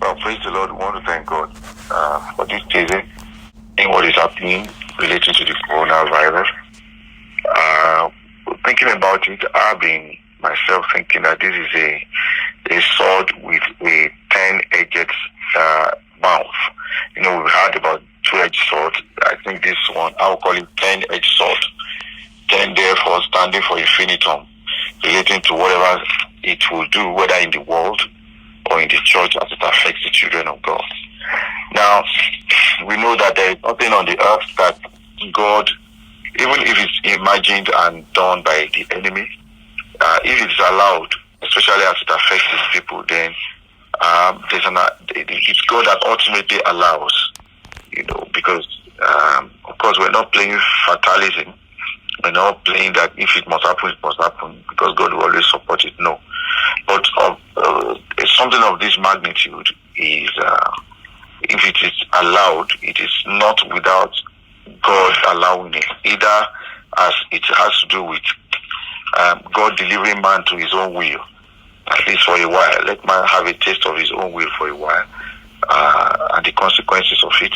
Well, praise the Lord. We want to thank God for this season and what is happening related to the coronavirus. Thinking about it, I've been myself thinking that this is a sword with a 10-edged mouth. You know, we've heard about two-edged sword. I think this one, I'll call it 10-edged sword. 10 therefore standing for infinitum, relating to whatever it will do, whether in the world or in the church as it affects the children of God. Now, we know that there is nothing on the earth that God, even if it's imagined and done by the enemy, if it's allowed, especially as it affects his people, then it's God that ultimately allows, you know, because of course we're not playing fatalism. We're not playing that if it must happen, it must happen, because God will always support it. No. But something of this magnitude is, if it is allowed, it is not without God allowing it. Either as it has to do with God delivering man to his own will, at least for a while. Let man have a taste of his own will for a while, and the consequences of it,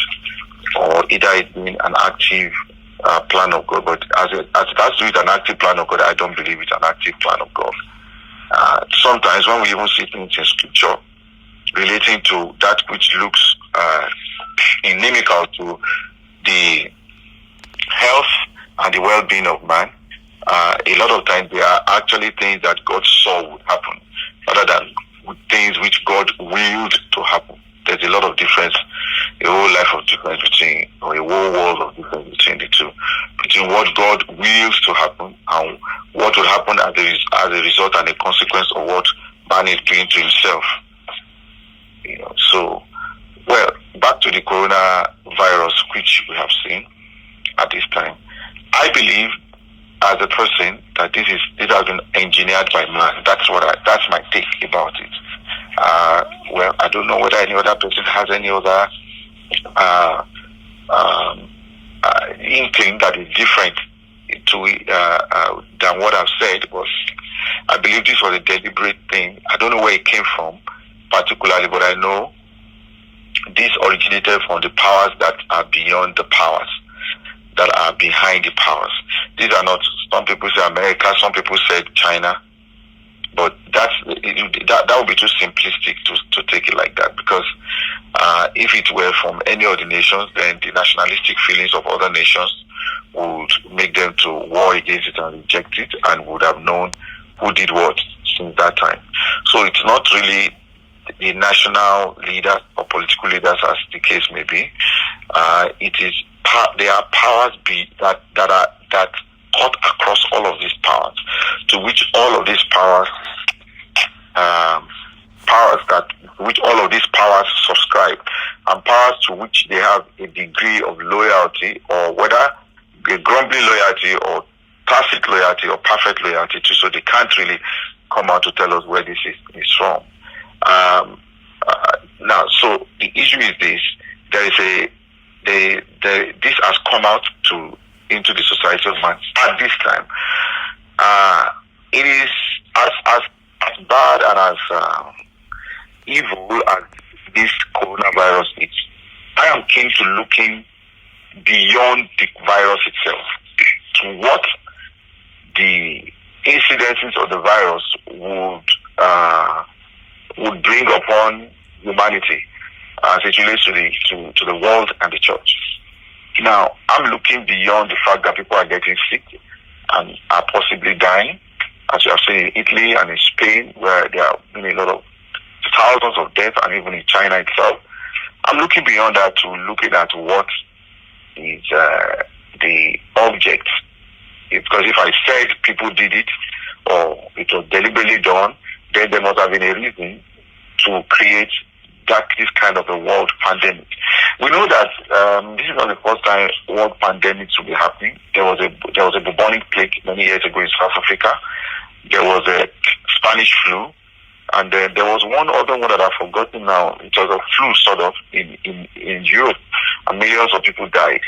or either it being an active plan of God. But as it has to do with an active plan of God, I don't believe it's an active plan of God. Sometimes when we even see things in scripture relating to that which looks inimical to the health and the well-being of man, a lot of times they are actually things that God saw would happen, rather than things which God willed to happen. There's a lot of difference, a whole life of difference between, or a whole world of difference between the two, between what God wills to happen and what will happen as a result and a consequence of what man is doing to himself. You know, so, well, back to the coronavirus, which we have seen at this time. I believe, as a person, that this has been engineered by man. That's my take about it. Well, I don't know whether any other person has any other inkling that is different than what I've said, but I believe this was a deliberate thing. I don't know where it came from particularly, but I know this originated from the powers that are beyond the powers, that are behind the powers. These are not, some people say America, some people say China, but that would be too simplistic to take it like that, because if it were from any other nations, then the nationalistic feelings of other nations would make them to war against it and reject it, and would have known who did what since that time. So it's not really the national leaders or political leaders, as the case may be. It is there are powers that cut across all of these powers, to which all of these powers subscribe, and powers to which they have a degree of loyalty, or whether a grumbling loyalty or tacit loyalty or perfect loyalty to, so they can't really come out to tell us where this is from. Now, so the issue is this: this has come out into the society of man at this time. It is as bad and as evil as this coronavirus is. I am keen to looking beyond the virus itself to what the incidences of the virus would bring upon humanity as it relates to the world and the church. Now, I'm looking beyond the fact that people are getting sick and are possibly dying, as you have seen in Italy and in Spain, where there have been a lot of thousands of deaths, and even in China itself. I'm looking beyond that to looking at what is the object. Because if I said people did it, or it was deliberately done, then there must have been a reason to create this kind of a world pandemic. We know that this is not the first time world pandemics will be happening. There was a bubonic plague many years ago in South Africa. There was a Spanish flu, and then there was one other one that I've forgotten now. It was a flu sort of in Europe, and millions of people died.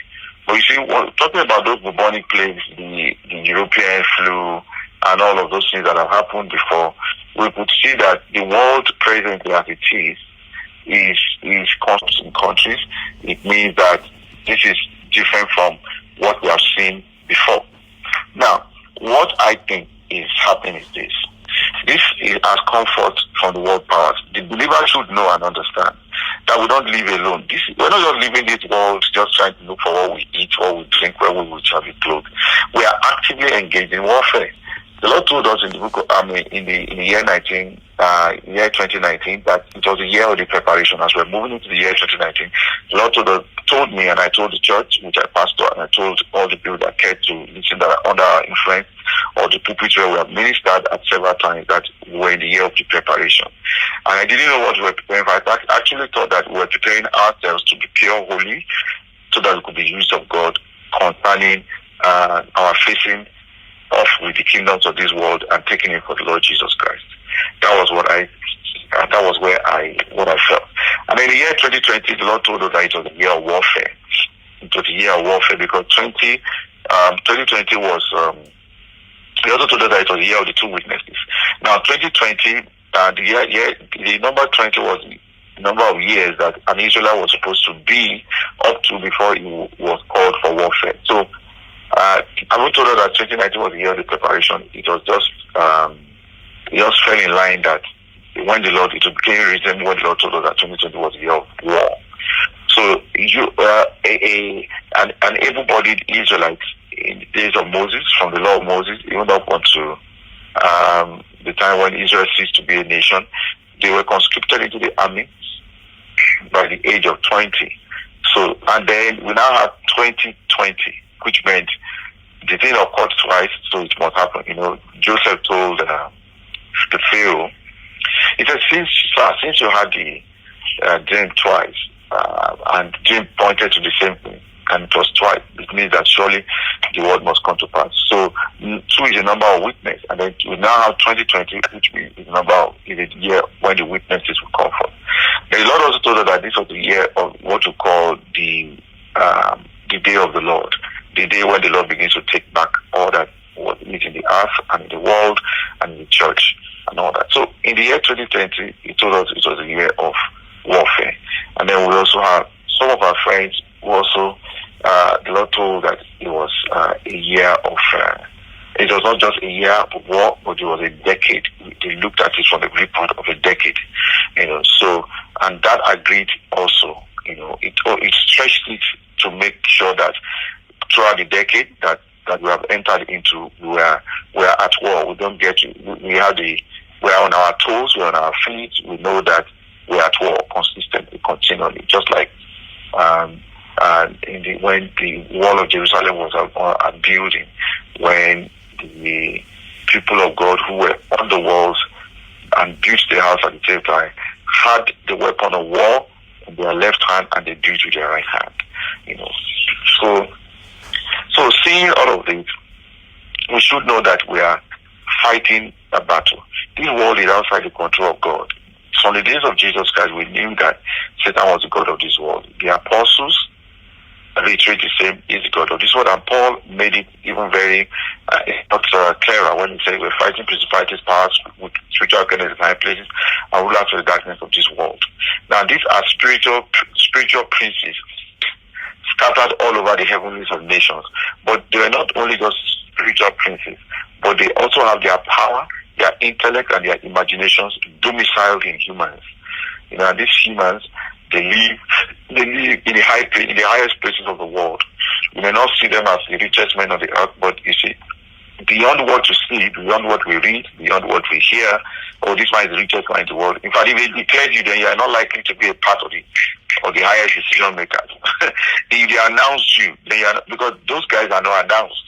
But you see, talking about those bubonic plagues, the European flu, and all of those things that have happened before, we could see that the world presently as it is comes in countries, it means that this is different from what we have seen before. Now, what I think is happening is this. This is as comfort from the world powers. The believer should know and understand that we don't live alone. We're not just living this world just trying to look for what we eat, what we drink, where we will shall be clothed. We are actively engaged in warfare. The Lord told us in the book of, in the year 2019, that it was the year of the preparation. As we're moving into the year 2019, the Lord told me, and I told the church, which I pastor, and I told all the people that cared to listen, that are under our influence, or the pulpits where we have ministered at several times, that we were in the year of the preparation. And I didn't know what we were preparing for. I actually thought that we were preparing ourselves to be pure, holy, so that we could be used of God concerning our facing off with the kingdoms of this world and taking it for the Lord Jesus Christ. That was what I felt. And in the year 2020, the Lord told us that it was a year of warfare. It was a year of warfare because 2020 was, he also told us that it was the year of the two witnesses. Now, 2020, the number 20 was the number of years that an Israelite was supposed to be up to before he was called for warfare. So, I told her that 2019 was the year of the preparation. It was just, it just fell in line that when the Lord, it became written when the Lord told us that 2020 was the year of war. So an able-bodied Israelite in the days of Moses, from the law of Moses, even up unto the time when Israel ceased to be a nation, they were conscripted into the army by the age of 20. So, and then we now have 2020, which meant the thing occurred twice, so it must happen. You know, Joseph told the Pharaoh, he said, since you had the dream twice, and dream pointed to the same thing, and it was twice, it means that surely the word must come to pass. So 2 is a number of witness, and then we now have 2020, which is a year when the witnesses will come forth. The Lord also told us that this was the year of what we call the day of the Lord, the day when the Lord begins to take back all that was in the earth and in the world and in the church and all that. So in the year 2020, he told us it was a year of warfare. And then we also have some of our friends who also, the Lord told that it was a year of, it was not just a year of war, but it was a decade. They looked at it from the viewpoint of a decade, you know. So, and that agreed also, you know, it stretched it to make sure that throughout the decade that we have entered into, we are at war. We don't get, we're on our toes, we're on our feet. We know that we're at war consistently, continually, just like when the wall of Jerusalem was building, when the people of God who were on the walls and built the house at the same time had the weapon of war in their left hand and they built with their right hand, you know. So seeing all of this, we should know that we are fighting a battle. This world is outside the control of God. From the days of Jesus Christ, we knew that Satan was the God of this world. The apostles reiterate the same, is the God of this world. And Paul made it even very clearer when he said we're fighting principalities, powers, with spiritual wickedness in high places, and rulers of the darkness of this world. Now these are spiritual princes scattered all over the heavenlies of nations. But they are not only just spiritual princes, but they also have their power, their intellect, and their imaginations domiciled in humans. You know, and these humans, they live in the highest places of the world. You may not see them as the richest men on the earth, but you see, beyond what you see, beyond what we read, beyond what we hear, oh, this man is the richest man in the world. In fact, if they declare you, then you are not likely to be a part of the highest decision makers. If they announce you, then you are not, because those guys are not announced.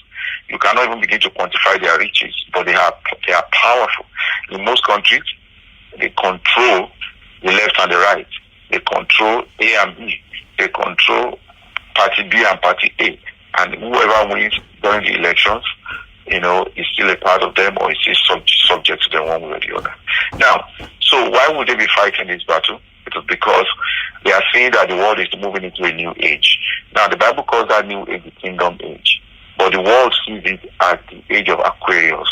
You cannot even begin to quantify their riches, but they are powerful. In most countries, they control the left and the right. They control A and B. They control party B and party A. And whoever wins during the elections, you know, is still a part of them or is still subject to them one way or the other. Now, so why would they be fighting this battle? It is because they are saying that the world is moving into a new age. Now, the Bible calls that new age the kingdom age. But the world sees it as the age of Aquarius.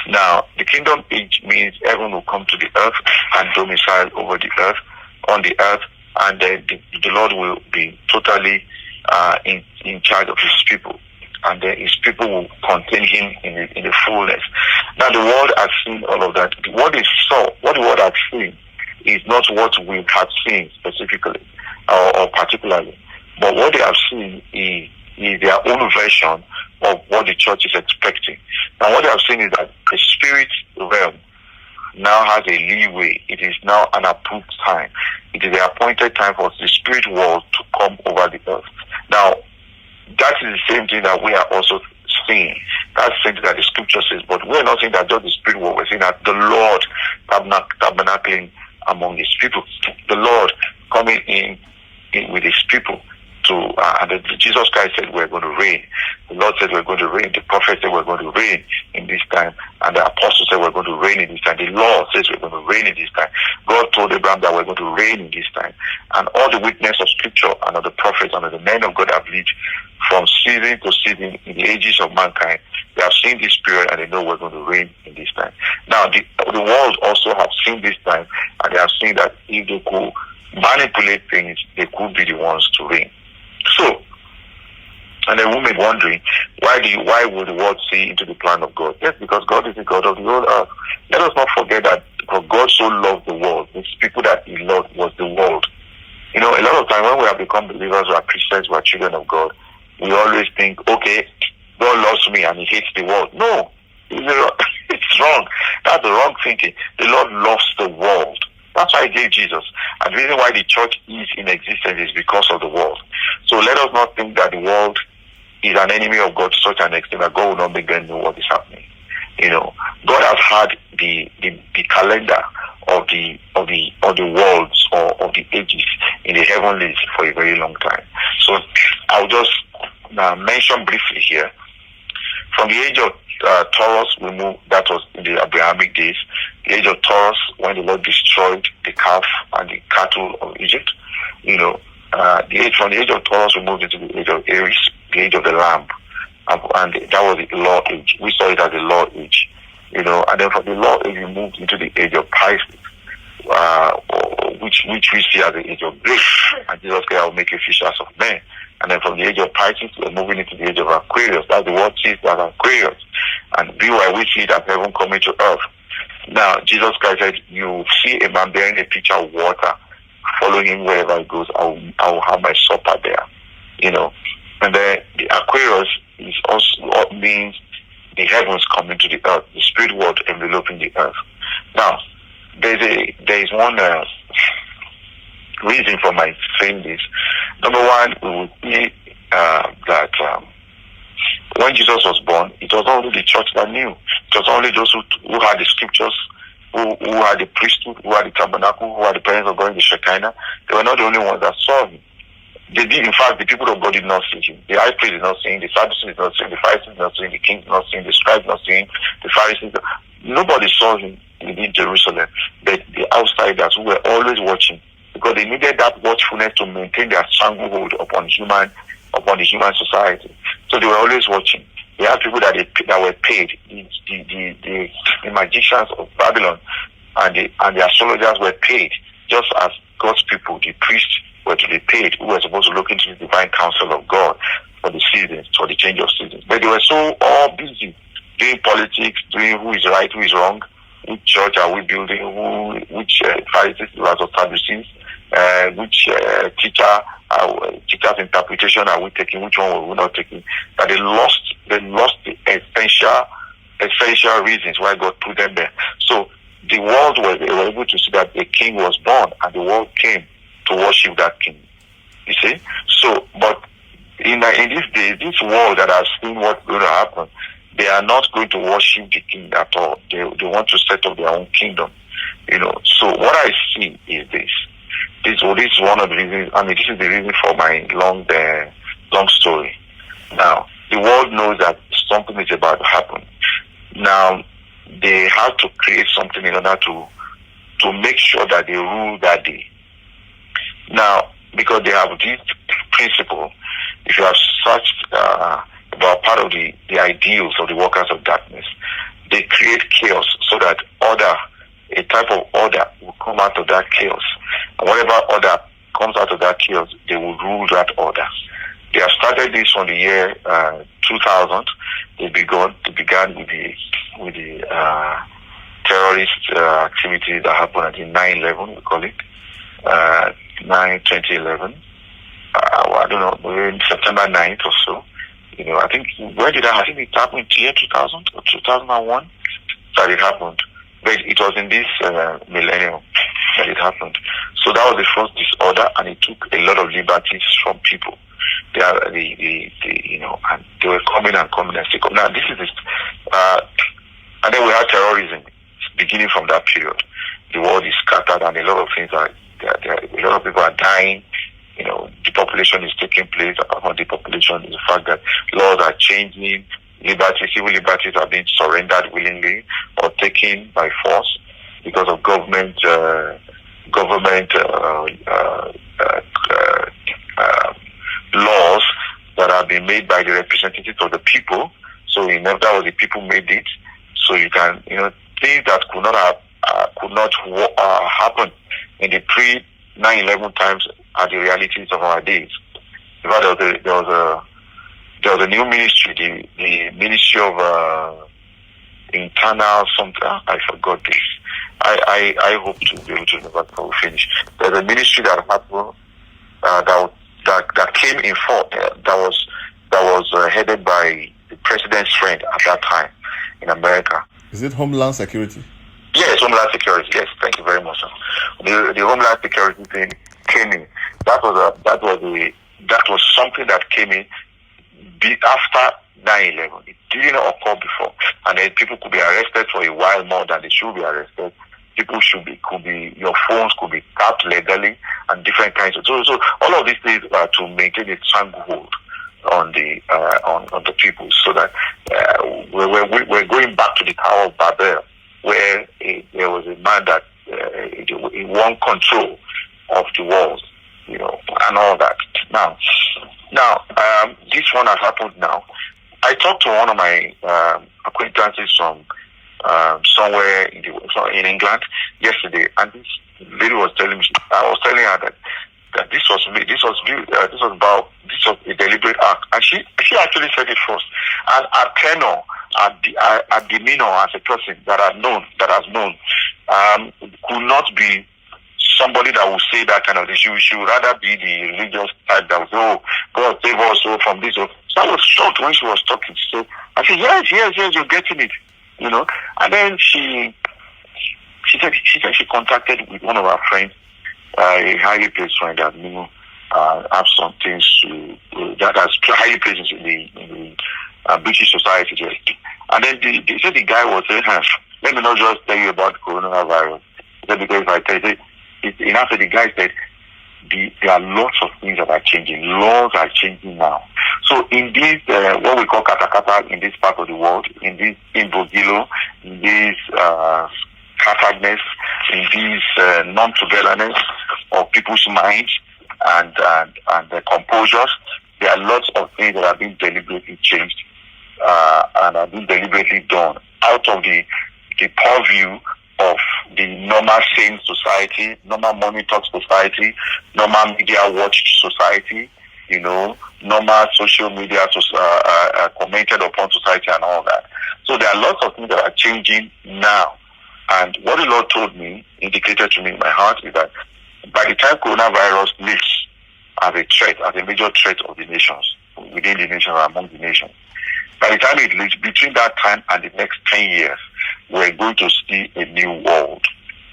Now, the kingdom age means heaven will come to the earth and domicile over the earth, on the earth, and the Lord will be totally in charge of his people, and then his people will contain him in the fullness. Now the world has seen all of that. What the world has seen is not what we have seen specifically or particularly, but what they have seen is their own version of what the church is expecting. Now what they have seen is that the spirit realm now has a leeway. It is now an approved time. It is the appointed time for the spirit world to come over the earth. Now, that is the same thing that we are also seeing. That's the same thing that the scripture says. But we're not saying that just the spirit world. We're saying that the Lord tabernacling among his people. The Lord coming in with his people to, and Jesus Christ said we're going to reign. The Lord said we're going to reign. The prophet said we're going to reign in this time. And the apostle said we're going to reign in this time. The Lord says we're going to reign in this time. God told Abraham that we're going to reign in this time. And all the witness of scripture and of the prophets and of the men of God have lived from season to season in the ages of mankind. They have seen this period and they know we're going to reign in this time. Now, the world also have seen this time, and they have seen that if they could manipulate things, they could be the ones to reign. So, and then we may be wondering, why would the world see into the plan of God? Yes, because God is the God of the whole earth. Let us not forget that God so loved the world. These people that he loved was the world. You know, a lot of times when we have become believers, we are Christians, we are children of God, we always think, okay, God loves me and he hates the world. No, it's wrong. That's the wrong thinking. The Lord loves the world. That's why he gave Jesus. And the reason why the church is in existence is because of the world. So let us not think that the world is an enemy of God to such an extent that God will not make them know what is happening. You know, God has had the calendar of the worlds or of the ages in the heavenlies for a very long time. So I'll just mention briefly here. From the age of Taurus, we moved. That was in the Abrahamic days. The age of Taurus, when the Lord destroyed the calf and the cattle of Egypt. You know, from the age of Taurus, we moved into the age of Aries, the age of the Lamb, and that was the Law age. We saw it as the Law age. You know, and then from the Law age, we moved into the age of Pisces, which we see as the age of grace. And Jesus said, "I will make you fishers of men." And then from the age of Pisces, we're moving into the age of Aquarius. That's the word sees as Aquarius. And meanwhile, we see that heaven coming to earth. Now, Jesus Christ said, you see a man bearing a pitcher of water, following him wherever he goes. I will have my supper there. You know. And then the Aquarius is also what means the heavens coming to the earth, the spirit world enveloping the earth. Now, there is one reason for my saying this. Number one, we will see that when Jesus was born, it was only the church that knew. It was only those who had the scriptures, who had the priesthood, who had the tabernacle, who had the presence of God in the Shekinah. They were not the only ones that saw him. They did, in fact, the people of God did not see him. The high priest did not see him, the Sadducees did not see him, the Pharisees did not see him, the kings did not see him, the scribes did not see him, the Pharisees. Nobody saw him within Jerusalem. But the outsiders who were always watching, because they needed that watchfulness to maintain their stranglehold upon the human society. So they were always watching. They had people that were paid. The magicians of Babylon and the astrologers were paid, just as God's people, the priests, were to be paid, who were supposed to look into the divine counsel of God for the seasons, for the change of seasons. But they were so all busy doing politics, doing who is right, who is wrong, which church are we building, which Pharisees or Sadducees, which teacher's interpretation are we taking, which one are we not taking, that they lost the essential reasons why God put them there. So the world they were able to see that a king was born, and the world came to worship that king. You see? So, but in these days, this world that has seen what's going to happen, they are not going to worship the king at all. They want to set up their own kingdom. You know. So what I see is this. This is one of the reasons. I mean, this is the reason for my long story. Now, the world knows that something is about to happen. Now, they have to create something in order to make sure that they rule that day. Now, because they have this principle, if you have searched about part of the ideals of the workers of darkness, they create chaos so that a type of order will come out of that chaos. And whatever order comes out of that chaos, they will rule that order. They have started this from the year 2000. They began with the terrorist activity that happened at the 9/11, we call it 2011. I don't know, maybe September 9th or so. I think I think it happened in the year 2000 or 2001 that it happened. But it was in this millennium that it happened. So that was the first disorder, and it took a lot of liberties from people. And they were coming and still coming. Now this is this, and then we had terrorism beginning from that period. The world is scattered, and a lot of things a lot of people are dying. Depopulation is taking place. About depopulation is the fact that laws are changing. Civil liberties are being surrendered willingly or taken by force because of government laws that have been made by the representatives of the people. So that was the people made it. So you can, things that could not happen in the pre-9/11 times are the realities of our days. In fact, there was a new ministry, the Ministry of Internal something. I forgot this. I hope to be able to remember before we finish. There's a ministry that happened that came in force that was headed by the president's friend at that time in America. Is it Homeland Security? Yes, Homeland Security. Yes, thank you very much. The Homeland Security thing came in. That was something that came in after 9/11. It didn't occur before, and then people could be arrested for a while more than they should be arrested. People your phones could be tapped legally, and different kinds of. So all of these things are to maintain a stranglehold on the people, so that we're going back to the Tower of Babel, where there was a man that he won control of the world, and all that. Now, this one has happened now. I talked to one of my acquaintances from somewhere in England yesterday, and this lady was telling me. I was telling her that this was a deliberate act, and she actually said it first. And her tenor, her demeanor as a person that has known, could not be somebody that will say that kind of thing. She would rather be the religious type that would say, "Oh, God save us from this." So I was shocked when she was talking. So I said, yes, you're getting it, And then she said she contacted with one of her friends, a highly placed friend that knew have some things that has highly placed in the British society there. And then they said the guy was saying, "Let me not just tell you about coronavirus." He said, because if I tell you, after the guy said, there are lots of things that are changing. Laws are changing now. So in this, what we call katakata in this part of the world, in this imbogilo, in this scatteredness, in this non-togetherness of people's minds and the composures, there are lots of things that are being deliberately changed and are being deliberately done out of the purview of the normal sane society, normal money talk society, normal media watch society, normal social media commented upon society and all that. So there are lots of things that are changing now. And what the Lord told me, indicated to me in my heart, is that by the time coronavirus lifts as a major threat of the nations, within the nation or among the nations, by the time it lifts, between that time and the next 10 years, we're going to see a new world.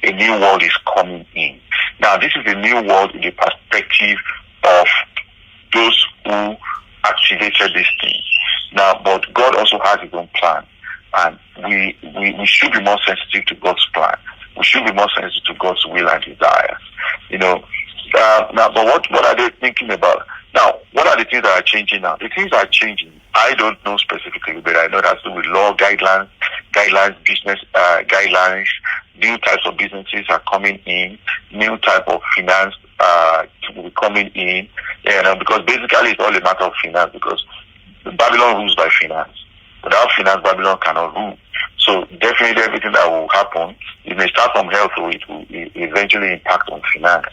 A new world is coming in. Now, this is a new world in the perspective of those who activated this thing. Now, but God also has his own plan. And we should be more sensitive to God's plan. We should be more sensitive to God's will and desires. Now, but what are they thinking about? Now, what are the things that are changing now? The things are changing. I don't know specifically, but I know it has to do with law guidelines, business guidelines. New types of businesses are coming in. New type of finance will be coming in. Because basically it's all a matter of finance. Because Babylon rules by finance. Without finance, Babylon cannot rule. So definitely everything that will happen, it may start from health, or it will eventually impact on finance.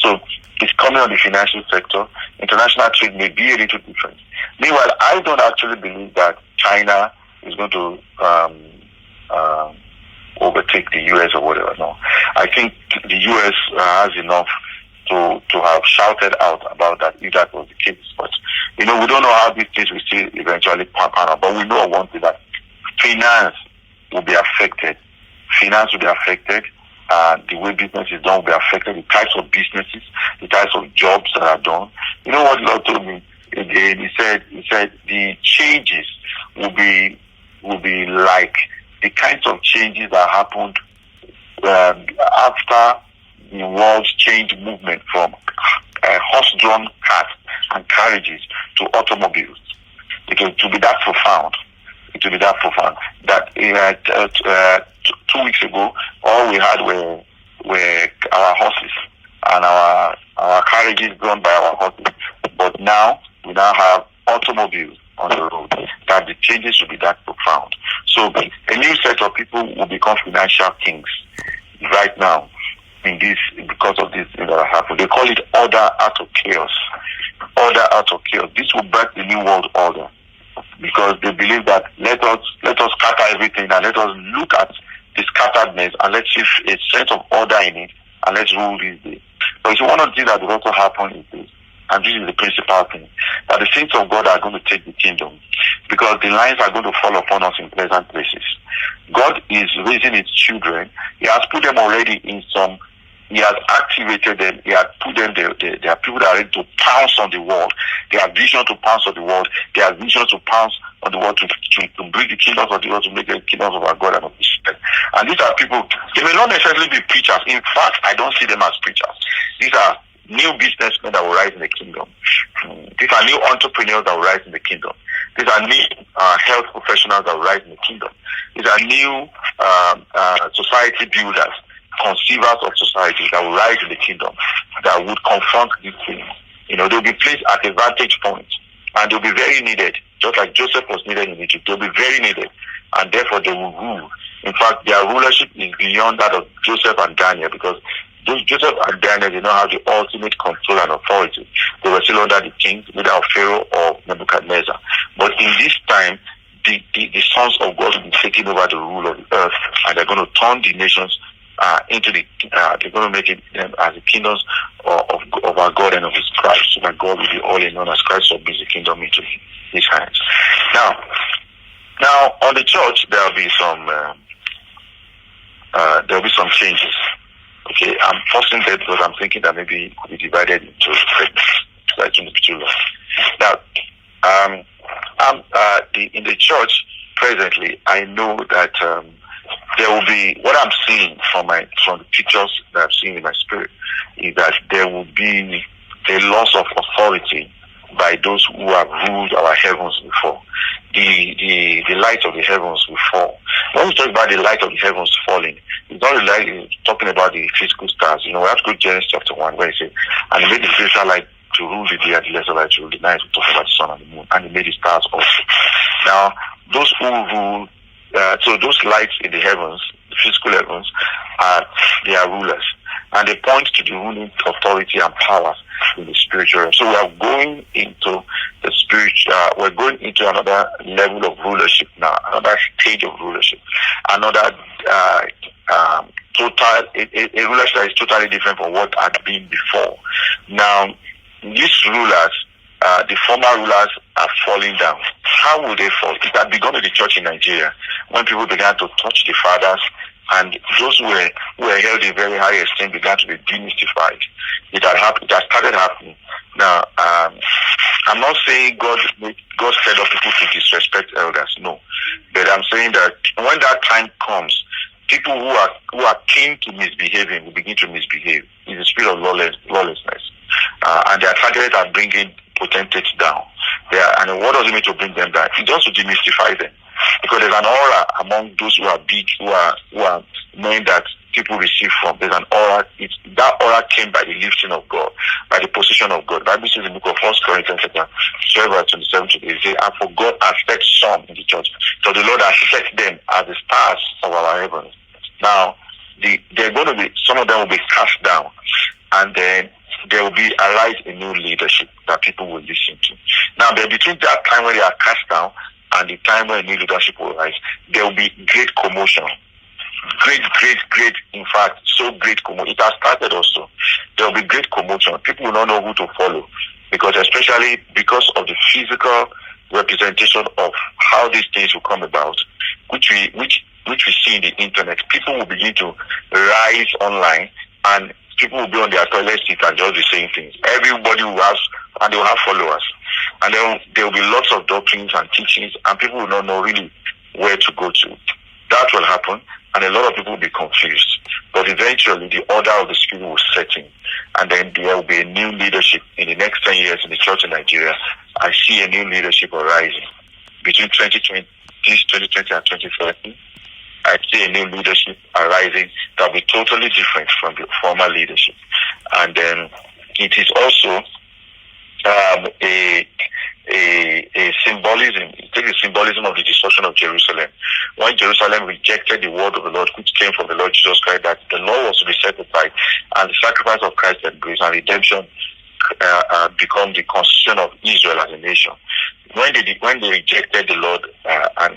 So it's coming on the financial sector. International trade may be a little different. Meanwhile, I don't actually believe that China is going to overtake the US or whatever. No, I think the US has enough to have shouted out about that if that was the case. But we don't know how these things will still eventually pan out. But we know one thing, that finance will be affected. Finance will be affected. The way business is done will be affected. The types of businesses, the types of jobs that are done. You know what Lord told me again? He said the changes will be like the kinds of changes that happened after the world's change movement from horse-drawn carts and carriages to automobiles. It will be that profound. It will be that profound. That 2 weeks ago, all we had were our horses and our carriages drawn by our horses. But now we now have automobiles on the road. That the changes will be that profound. So a new set of people will become financial kings right now because of this thing that happened. They call it order out of chaos. Order out of chaos. This will break the new world order, because they believe that let us scatter everything and let us look at the scatteredness and let's see a sense of order in it and let's rule this day. But it's one of the things that will also happen is this, and this is the principal thing, that the saints of God are going to take the kingdom, because the lines are going to fall upon us in pleasant places. God is raising his children. He has put them already in some. He has activated them. He has put them there. There are people that are ready to pounce on the world. They have vision to pounce on the world. They have vision to pounce on the world to bring the kingdoms of the world, to make the kingdoms of our God and of his Spirit. And these are people, they may not necessarily be preachers. In fact, I don't see them as preachers. These are new businessmen that will rise in the kingdom. These are new entrepreneurs that will rise in the kingdom. These are new health professionals that will rise in the kingdom. These are new society builders, conceivers of society that will rise in the kingdom, that would confront these things. They'll be placed at a vantage point, and they'll be very needed, just like Joseph was needed in Egypt. They'll be very needed, and therefore they will rule. In fact, their rulership is beyond that of Joseph and Daniel, because Joseph and Daniel did not have the ultimate control and authority. They were still under the king, either of Pharaoh or Nebuchadnezzar. But in this time, the sons of God will be taking over the rule of the earth, and they're going to turn the nations into they're going to make it as the kingdoms of our God and of his Christ, so that God will be all in all as Christ will be the kingdom into his hands. Now on the church there will be some changes. Okay, I'm forcing that because I'm thinking that maybe it could be divided into segments, so I can be too long. Now, in the church presently, I know that there will be, what I'm seeing from the pictures that I've seen in my spirit, is that there will be a loss of authority by those who have ruled our heavens before. The light of the heavens will fall. When we talk about the light of the heavens falling, it's not really talking about the physical stars. We have to go to Genesis chapter 1, where it says, and he made the greater light to rule the day and the lesser light to rule the night. We talk about the sun and the moon, and he made the stars also. Now, those who rule, so those lights in the heavens, the physical heavens, they are rulers, and they point to the ruling authority and power in the spiritual realm. So we are going into the spiritual. We're going into another level of rulership now, another stage of rulership, another total a rulership that is totally different from what had been before. Now, these rulers, the former rulers, are falling down. How will they fall? It had begun in the church in Nigeria when people began to touch the fathers, and those who were held in very high esteem began to be demystified. It had happened. It had started happening. Now, I'm not saying God set up people to disrespect elders. No, but I'm saying that when that time comes, people who are keen to misbehaving will begin to misbehave. It's the spirit of lawlessness, and they are targeted at bringing potentates down. And what does it mean to bring them down? It's just to demystify them, because there's an aura among those who are big, who are men that people receive from. There's an aura. That aura came by the lifting of God, by the position of God. The Bible says in the book of 1 Corinthians 12:27 to 28, and for God has set some in the church, so the Lord has set them as the stars of our heavens. Now, they're going to be, some of them will be cast down. and then there will be arise a new leadership that people will listen to. Now, between that time when they are cast down and the time when a new leadership will rise, there will be great commotion. Great, in fact, so great commotion. It has started also. There will be great commotion. People will not know who to follow, because especially because of the physical representation of how these things will come about, which we see in the internet. People will begin to rise online, and people will be on their toilet seat and just be saying things. Everybody will have, and they will have followers. And then there will be lots of doctrines and teachings, and people will not know really where to go to. That will happen, and a lot of people will be confused. But eventually, the order of the Spirit will set in, and then there will be a new leadership in the next 10 years in the church in Nigeria. I see a new leadership arising between 2020 and 2030. I see a new leadership arising that will be totally different from the former leadership. And then it is also a symbolism. It is a symbolism of the destruction of Jerusalem. When Jerusalem rejected the word of the Lord, which came from the Lord Jesus Christ, that the law was to be set aside, and the sacrifice of Christ and grace and redemption become the constitution of Israel as a nation. When they rejected the Lord, and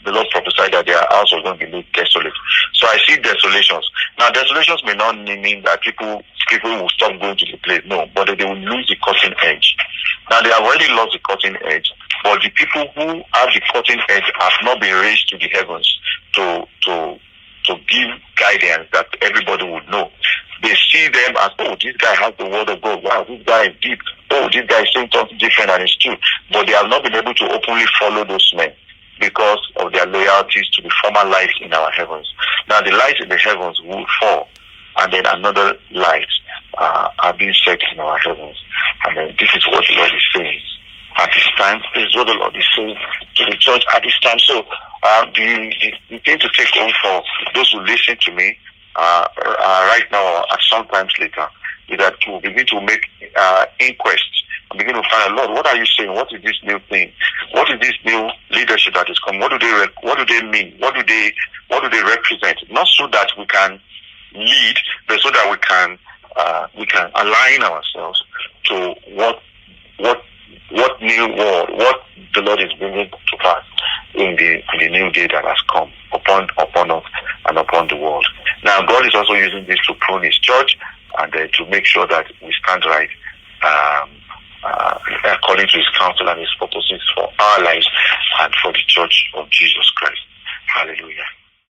the Lord prophesied that their house was going to be made desolate. So I see desolations. Now, desolations may not mean that people will stop going to the place. No, but they will lose the cutting edge. Now, they have already lost the cutting edge, but the people who have the cutting edge have not been raised to the heavens to give guidance that everybody would know. They see them as, oh, this guy has the word of God. Wow, this guy is deep. Oh, this guy is saying something different, and it's true. But they have not been able to openly follow those men because of their loyalties to the former light in our heavens. Now, the light in the heavens will fall, and then another light are being set in our heavens. And then this is what the Lord is saying at this time. This is what the Lord is saying to the church at this time. So the thing to take home for those who listen to me right now or at some times later is that we'll begin to make inquests and begin to find out, Lord, what are you saying? What is this new thing? What is this new leadership that is coming? What do they mean? What do they represent? Not so that we can lead, but so that we can align ourselves to what new world, what the Lord is bringing to pass in the new day that has come upon us and upon the world. Now, God is also using this to prune His church and to make sure that we stand right according to His counsel and His purposes for our lives and for the church of Jesus Christ. Hallelujah.